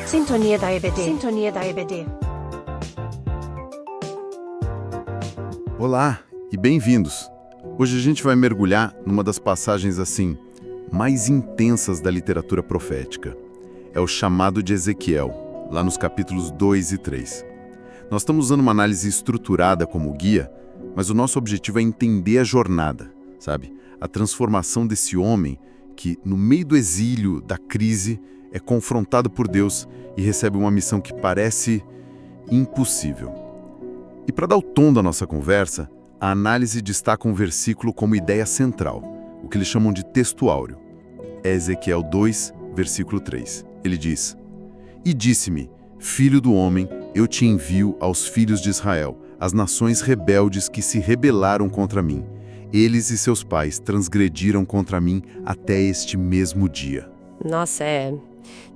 Sintonia da EBD. Sintonia da EBD. Olá e bem-vindos. Hoje a gente vai mergulhar numa das passagens assim mais intensas da literatura profética. É o chamado de Ezequiel, lá nos capítulos 2 e 3. Nós estamos usando uma análise estruturada como guia, mas o nosso objetivo é entender a jornada, sabe? A transformação desse homem que, no meio do exílio, da crise, é confrontado por Deus e recebe uma missão que parece impossível. E para dar o tom da nossa conversa, a análise destaca um versículo como ideia central, o que eles chamam de texto áureo. É Ezequiel 2, versículo 3. Ele diz: "E disse-me, filho do homem, eu te envio aos filhos de Israel, as nações rebeldes que se rebelaram contra mim. Eles e seus pais transgrediram contra mim até este mesmo dia." Nossa,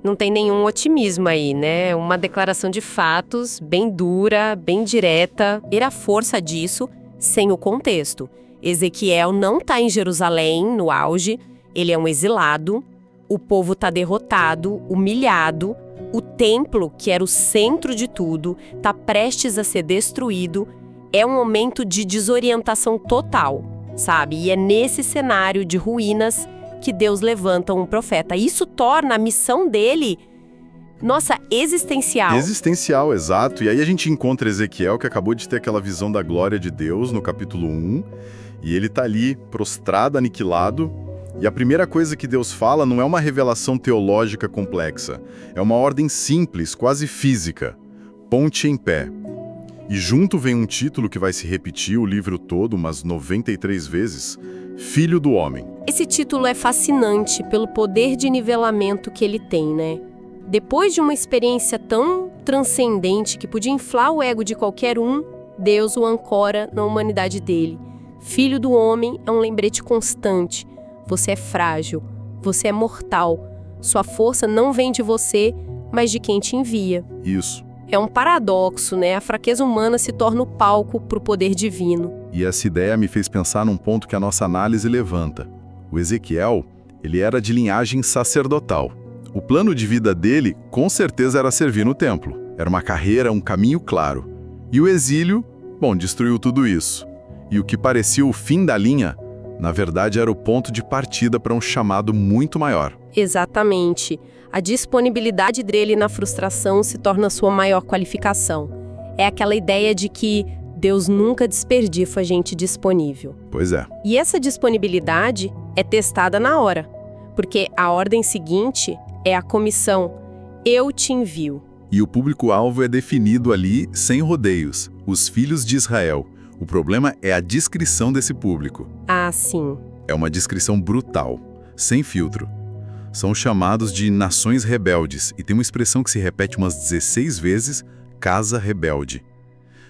não tem nenhum otimismo aí, né? Uma declaração de fatos bem dura, bem direta. Ver a força disso sem o contexto. Ezequiel não está em Jerusalém, no auge. Ele é um exilado. O povo está derrotado, humilhado. O templo, que era o centro de tudo, está prestes a ser destruído. É um momento de desorientação total, sabe? E é nesse cenário de ruínas que Deus levanta um profeta. Isso torna a missão dele, nossa, existencial. Existencial, exato. E aí a gente encontra Ezequiel, que acabou de ter aquela visão da glória de Deus no capítulo 1, e ele tá ali prostrado, aniquilado. E a primeira coisa que Deus fala não é uma revelação teológica complexa, é uma ordem simples, quase física: ponte em pé. E junto vem um título que vai se repetir o livro todo umas 93 vezes: Filho do Homem. Esse título é fascinante pelo poder de nivelamento que ele tem, né? Depois de uma experiência tão transcendente que podia inflar o ego de qualquer um, Deus o ancora na humanidade dele. Filho do Homem é um lembrete constante. Você é frágil, você é mortal. Sua força não vem de você, mas de quem te envia. Isso. É um paradoxo, né? A fraqueza humana se torna o palco para o poder divino. E essa ideia me fez pensar num ponto que a nossa análise levanta. O Ezequiel, ele era de linhagem sacerdotal. O plano de vida dele, com certeza, era servir no templo. Era uma carreira, um caminho claro. E o exílio, destruiu tudo isso. E o que parecia o fim da linha, na verdade, era o ponto de partida para um chamado muito maior. Exatamente. A disponibilidade dele na frustração se torna sua maior qualificação. É aquela ideia de que Deus nunca desperdiça gente disponível. Pois é. E essa disponibilidade é testada na hora, porque a ordem seguinte é a comissão: eu te envio. E o público-alvo é definido ali sem rodeios: os filhos de Israel. O problema é a descrição desse público. Ah, sim. É uma descrição brutal, sem filtro. São chamados de nações rebeldes, e tem uma expressão que se repete umas 16 vezes: casa rebelde.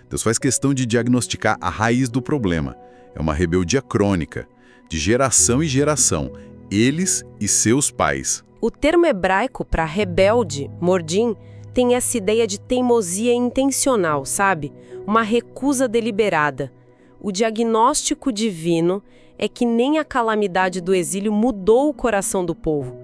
Deus faz questão de diagnosticar a raiz do problema. É uma rebeldia crônica, de geração em geração, eles e seus pais. O termo hebraico para rebelde, mordim, tem essa ideia de teimosia intencional, sabe? Uma recusa deliberada. O diagnóstico divino é que nem a calamidade do exílio mudou o coração do povo.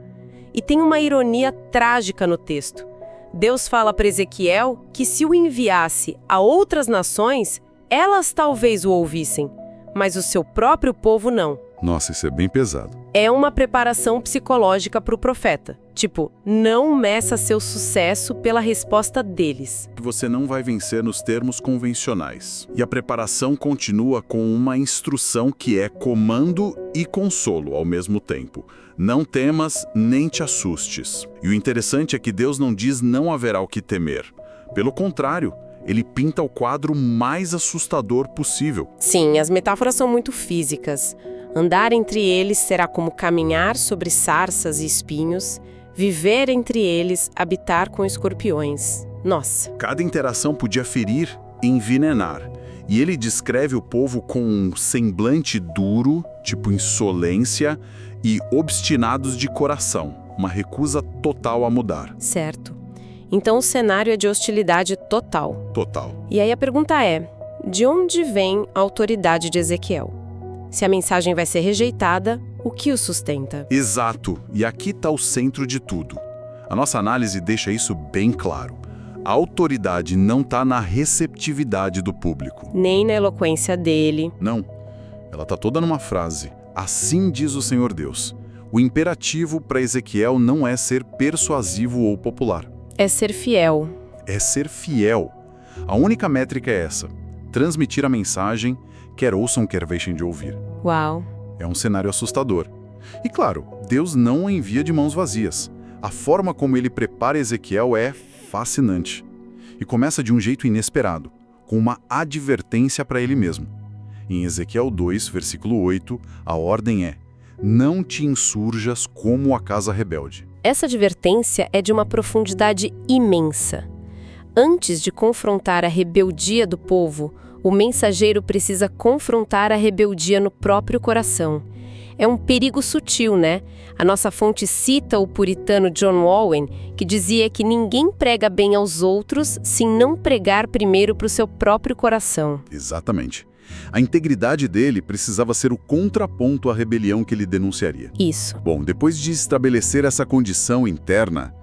E tem uma ironia trágica no texto. Deus fala para Ezequiel que se o enviasse a outras nações, elas talvez o ouvissem, mas o seu próprio povo não. Nossa, isso é bem pesado. É uma preparação psicológica para o profeta. Tipo, não meça seu sucesso pela resposta deles. Você não vai vencer nos termos convencionais. E a preparação continua com uma instrução que é comando e consolo ao mesmo tempo. Não temas nem te assustes. E o interessante é que Deus não diz não haverá o que temer. Pelo contrário, ele pinta o quadro mais assustador possível. Sim, as metáforas são muito físicas. Andar entre eles será como caminhar sobre sarças e espinhos, viver entre eles, habitar com escorpiões. Nossa! Cada interação podia ferir e envenenar. E ele descreve o povo com um semblante duro, tipo insolência, e obstinados de coração, uma recusa total a mudar. Certo. Então o cenário é de hostilidade total. Total. E aí a pergunta é, de onde vem a autoridade de Ezequiel? Se a mensagem vai ser rejeitada, o que o sustenta? Exato. E aqui está o centro de tudo. A nossa análise deixa isso bem claro. A autoridade não está na receptividade do público. Nem na eloquência dele. Não. Ela está toda numa frase. Assim diz o Senhor Deus. O imperativo para Ezequiel não é ser persuasivo ou popular. É ser fiel. É ser fiel. A única métrica é essa. Transmitir a mensagem, quer ouçam, quer deixem de ouvir. Uau. É um cenário assustador. E claro, Deus não o envia de mãos vazias. A forma como ele prepara Ezequiel é fascinante. E começa de um jeito inesperado, com uma advertência para ele mesmo. Em Ezequiel 2, versículo 8, a ordem é: não te insurjas como a casa rebelde. Essa advertência é de uma profundidade imensa. Antes de confrontar a rebeldia do povo, o mensageiro precisa confrontar a rebeldia no próprio coração. É um perigo sutil, né? A nossa fonte cita o puritano John Owen, que dizia que ninguém prega bem aos outros se não pregar primeiro para o seu próprio coração. Exatamente. A integridade dele precisava ser o contraponto à rebelião que ele denunciaria. Isso. Bom, depois de estabelecer essa condição interna,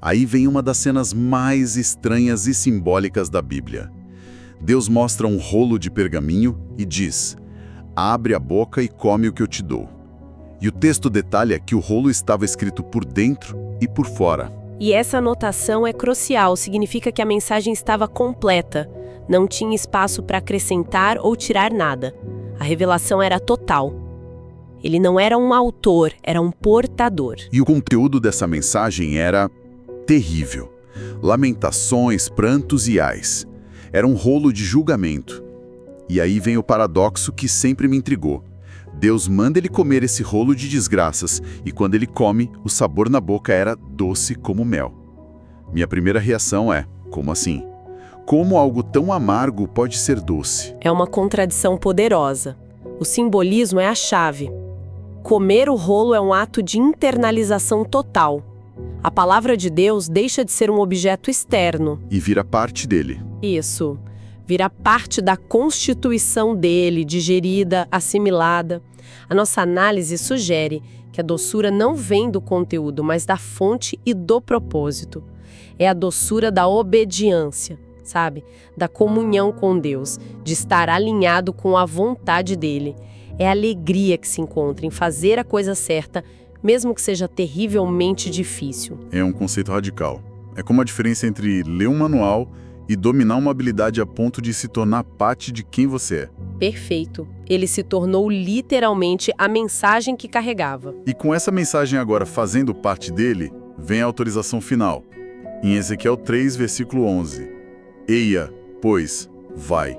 aí vem uma das cenas mais estranhas e simbólicas da Bíblia. Deus mostra um rolo de pergaminho e diz: abre a boca e come o que eu te dou. E o texto detalha que o rolo estava escrito por dentro e por fora. E essa anotação é crucial, significa que a mensagem estava completa. Não tinha espaço para acrescentar ou tirar nada. A revelação era total. Ele não era um autor, era um portador. E o conteúdo dessa mensagem era terrível. Lamentações, prantos e ais. Era um rolo de julgamento. E aí vem o paradoxo que sempre me intrigou. Deus manda ele comer esse rolo de desgraças, e quando ele come, o sabor na boca era doce como mel. Minha primeira reação é: como assim? Como algo tão amargo pode ser doce? É uma contradição poderosa. O simbolismo é a chave. Comer o rolo é um ato de internalização total. A palavra de Deus deixa de ser um objeto externo. E vira parte dele. Isso. Vira parte da constituição dele, digerida, assimilada. A nossa análise sugere que a doçura não vem do conteúdo, mas da fonte e do propósito. É a doçura da obediência, sabe? Da comunhão com Deus, de estar alinhado com a vontade dele. É a alegria que se encontra em fazer a coisa certa, mesmo que seja terrivelmente difícil. É um conceito radical. É como a diferença entre ler um manual e dominar uma habilidade a ponto de se tornar parte de quem você é. Perfeito. Ele se tornou literalmente a mensagem que carregava. E com essa mensagem agora fazendo parte dele, vem a autorização final. Em Ezequiel 3, versículo 11. Eia, pois, vai,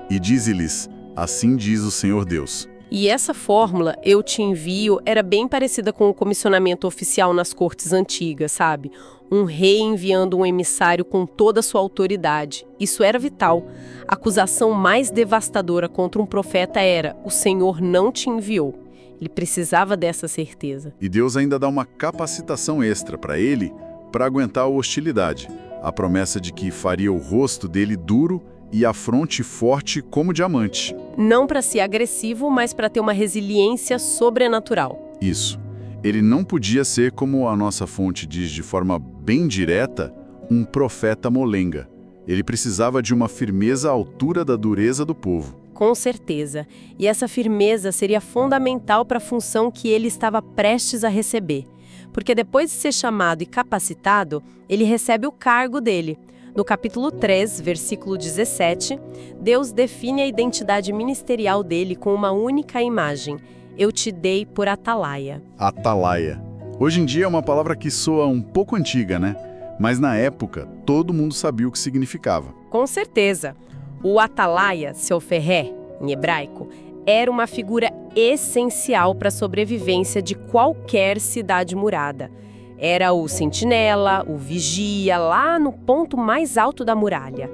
e dize-lhes, assim diz o Senhor Deus. E essa fórmula, eu te envio, era bem parecida com o comissionamento oficial nas cortes antigas, sabe? Um rei enviando um emissário com toda a sua autoridade. Isso era vital. A acusação mais devastadora contra um profeta era: o Senhor não te enviou. Ele precisava dessa certeza. E Deus ainda dá uma capacitação extra para ele para aguentar a hostilidade. A promessa de que faria o rosto dele duro e a fronte forte como diamante. Não para ser agressivo, mas para ter uma resiliência sobrenatural. Isso. Ele não podia ser, como a nossa fonte diz de forma bem direta, um profeta molenga. Ele precisava de uma firmeza à altura da dureza do povo. Com certeza. E essa firmeza seria fundamental para a função que ele estava prestes a receber. Porque depois de ser chamado e capacitado, ele recebe o cargo dele. No capítulo 3, versículo 17, Deus define a identidade ministerial dele com uma única imagem: eu te dei por atalaia. Atalaia. Hoje em dia é uma palavra que soa um pouco antiga, né? Mas na época, todo mundo sabia o que significava. Com certeza. O atalaia, seu ferré, em hebraico, era uma figura essencial para a sobrevivência de qualquer cidade murada. Era o sentinela, o vigia, lá no ponto mais alto da muralha.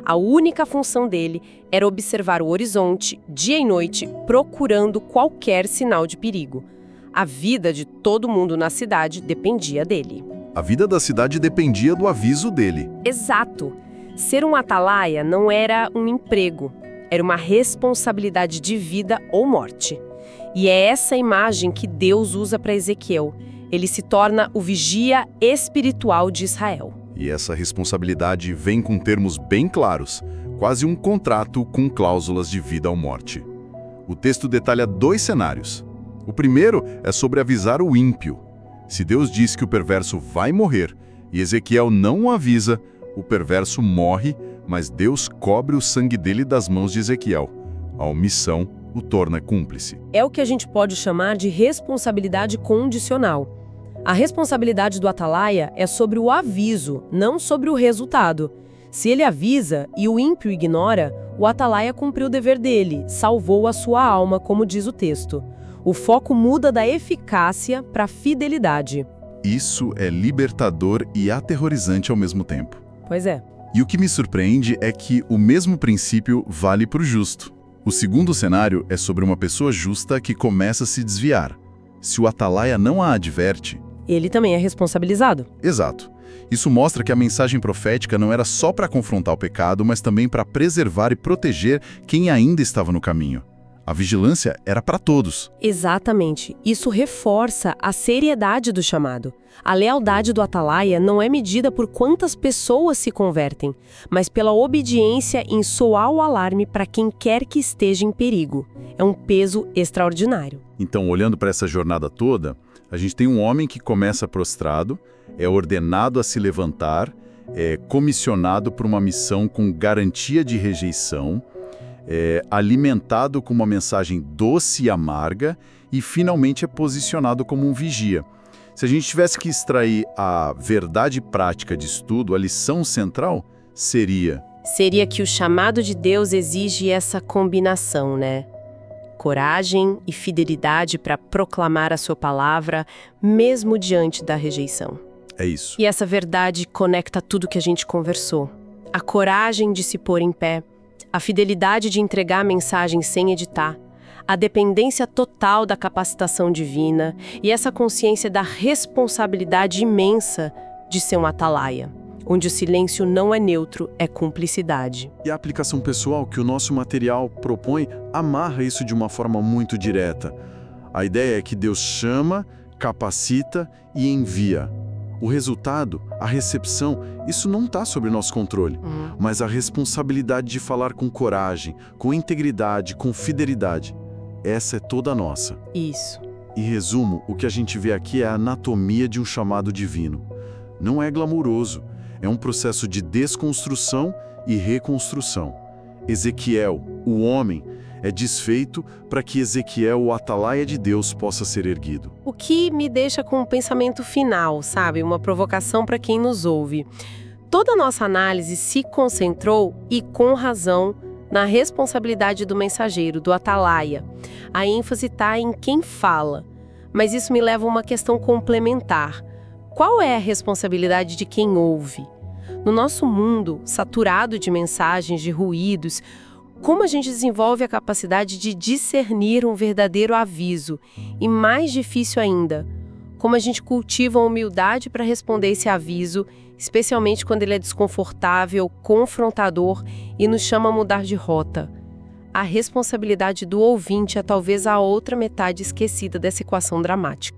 A única função dele era observar o horizonte, dia e noite, procurando qualquer sinal de perigo. A vida de todo mundo na cidade dependia dele. A vida da cidade dependia do aviso dele. Exato. Ser um atalaia não era um emprego, era uma responsabilidade de vida ou morte. E é essa imagem que Deus usa para Ezequiel. Ele se torna o vigia espiritual de Israel. E essa responsabilidade vem com termos bem claros, quase um contrato com cláusulas de vida ou morte. O texto detalha 2 cenários. O primeiro é sobre avisar o ímpio. Se Deus diz que o perverso vai morrer e Ezequiel não o avisa, o perverso morre, mas Deus cobre o sangue dele das mãos de Ezequiel. A omissão o torna cúmplice. É o que a gente pode chamar de responsabilidade condicional. A responsabilidade do atalaia é sobre o aviso, não sobre o resultado. Se ele avisa e o ímpio ignora, o atalaia cumpriu o dever dele, salvou a sua alma, como diz o texto. O foco muda da eficácia para a fidelidade. Isso é libertador e aterrorizante ao mesmo tempo. Pois é. E o que me surpreende é que o mesmo princípio vale para o justo. O segundo cenário é sobre uma pessoa justa que começa a se desviar. Se o atalaia não a adverte... Ele também é responsabilizado. Exato. Isso mostra que a mensagem profética não era só para confrontar o pecado, mas também para preservar e proteger quem ainda estava no caminho. A vigilância era para todos. Exatamente. Isso reforça a seriedade do chamado. A lealdade do atalaia não é medida por quantas pessoas se convertem, mas pela obediência em soar o alarme para quem quer que esteja em perigo. É um peso extraordinário. Então, olhando para essa jornada toda, a gente tem um homem que começa prostrado, é ordenado a se levantar, é comissionado por uma missão com garantia de rejeição, é alimentado com uma mensagem doce e amarga e finalmente é posicionado como um vigia. Se a gente tivesse que extrair a verdade prática de estudo, a lição central seria... Seria que o chamado de Deus exige essa combinação, né? Coragem e fidelidade para proclamar a sua palavra, mesmo diante da rejeição. É isso. E essa verdade conecta tudo que a gente conversou. A coragem de se pôr em pé, a fidelidade de entregar a mensagem sem editar, a dependência total da capacitação divina e essa consciência da responsabilidade imensa de ser um atalaia, onde o silêncio não é neutro, é cumplicidade. E a aplicação pessoal que o nosso material propõe amarra isso de uma forma muito direta. A ideia é que Deus chama, capacita e envia. O resultado, a recepção, isso não está sob nosso controle, mas a responsabilidade de falar com coragem, com integridade, com fidelidade, essa é toda nossa. Isso. Em resumo, o que a gente vê aqui é a anatomia de um chamado divino. Não é glamouroso, é um processo de desconstrução e reconstrução. Ezequiel, o homem, é desfeito para que Ezequiel, o atalaia de Deus, possa ser erguido. O que me deixa com um pensamento final, sabe? Uma provocação para quem nos ouve. Toda a nossa análise se concentrou, e com razão, na responsabilidade do mensageiro, do atalaia. A ênfase está em quem fala. Mas isso me leva a uma questão complementar. Qual é a responsabilidade de quem ouve? No nosso mundo, saturado de mensagens, de ruídos, como a gente desenvolve a capacidade de discernir um verdadeiro aviso? E mais difícil ainda, como a gente cultiva a humildade para responder esse aviso, especialmente quando ele é desconfortável, confrontador e nos chama a mudar de rota. A responsabilidade do ouvinte é talvez a outra metade esquecida dessa equação dramática.